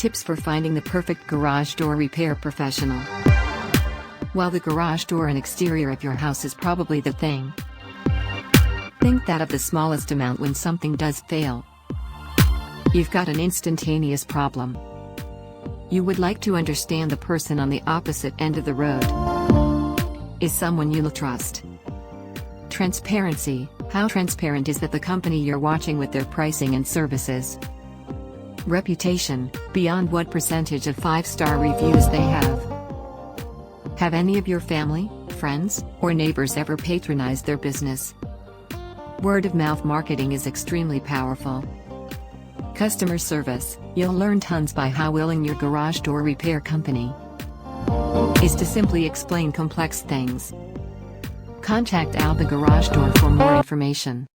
Tips for finding the perfect garage door repair professional. While the garage door and exterior of your house is probably the thing, think that of the smallest amount when something does fail. You've got an instantaneous problem. You would like to understand the person on the opposite end of the road. Is someone you'll trust? Transparency. How transparent is that the company you're watching with their pricing and services? Reputation. Beyond what percentage of 5-star reviews they have. Have any of your family, friends, or neighbors ever patronized their business? Word-of-mouth marketing is extremely powerful. Customer service. You'll learn tons by how willing your garage door repair company is to simply explain complex things. Contact Alba Garage Door for more information.